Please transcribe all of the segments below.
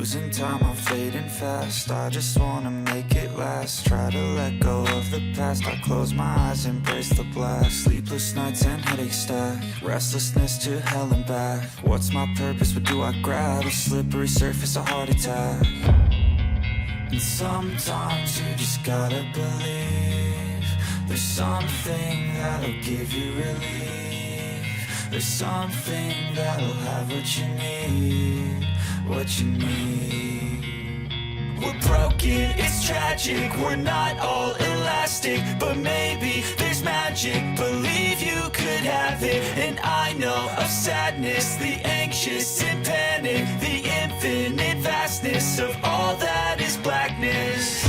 Losing time, I'm fading fast. I just wanna make it last. Try to let go of the past. I close my eyes, embrace the blast. Sleepless nights and headaches stack. Restlessness to hell and back. What's my purpose? What do I grab? A slippery surface, a heart attack. And sometimes you just gotta believe there's something that'll give you relief. There's something that'll have what you need. What you need. We're broken, it's tragic. We're not all elastic, but maybe there's magic. Believe you could have it. And I know of sadness, the anxious and panic, the infinite vastness of all that is blackness.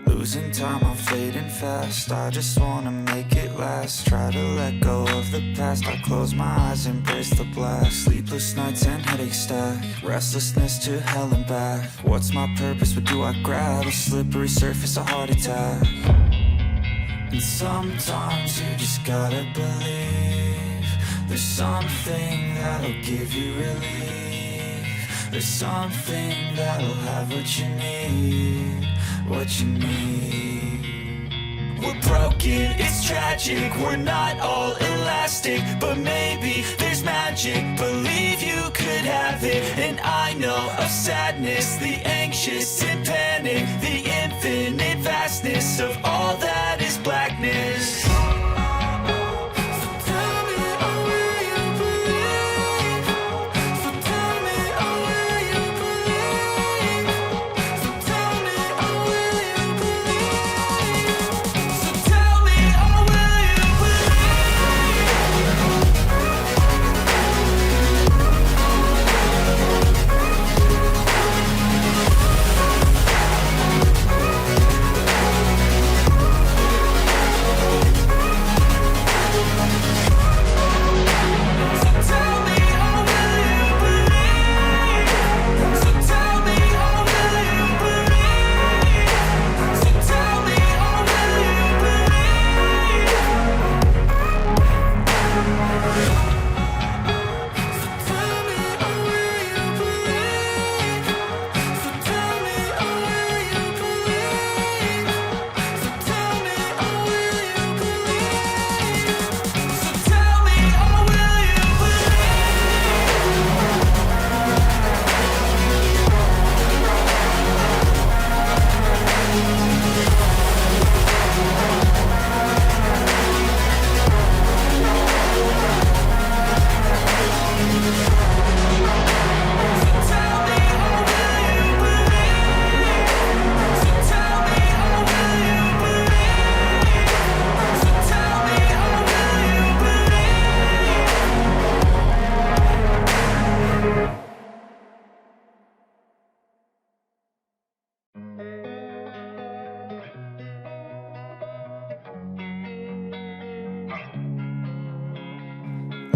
Losing time, I'm fading fast. I just wanna make it last. Try to let go of the past. I close my eyes, embrace the blast. Sleepless nights and headaches stack. Restlessness to hell and back. What's my purpose? What do I grab? A slippery surface, a heart attack. And sometimes you just gotta believe there's something that'll give you relief. There's something that'll have what you need. What you need. We're broken, it's tragic. We're not all elastic, but maybe there's magic. Believe you could have it. And I know of sadness, the anxious and panic, the infinite vastness of all that is blackness.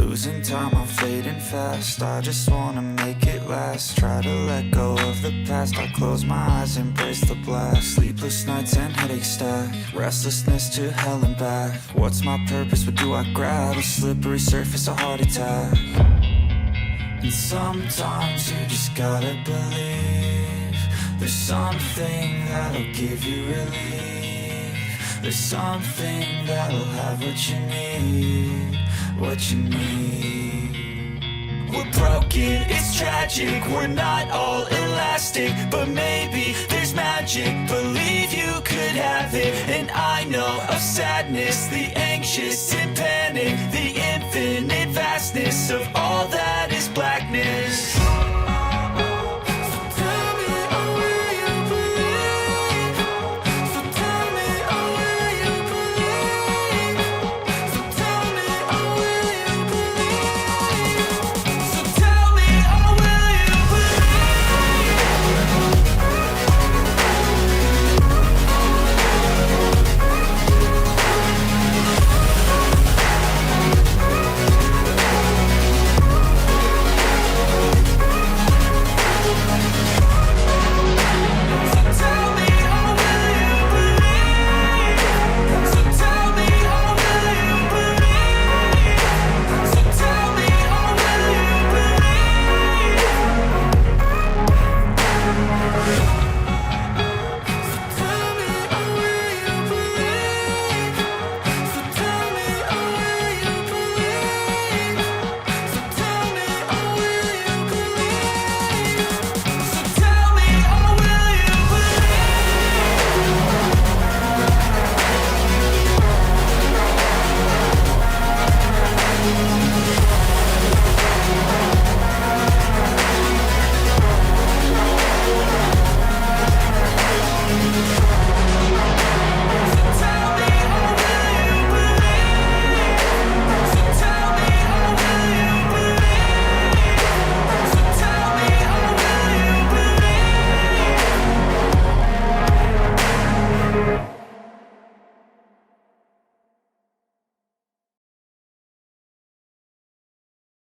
losing time, I'm fading fast. I just wanna make it last. Try to let go of the past. I close my eyes, embrace the blast. Sleepless nights and headaches stack. Restlessness to hell and back. What's my purpose? What do I grab? A slippery surface, a heart attack. And sometimes you just gotta believe there's something that'll give you relief. There's something that'll have what you need, what you need. We're broken, it's tragic, we're not all elastic, but maybe there's magic. Believe you could have it, and I know of sadness, the anxious and panic, the infinite vastness of all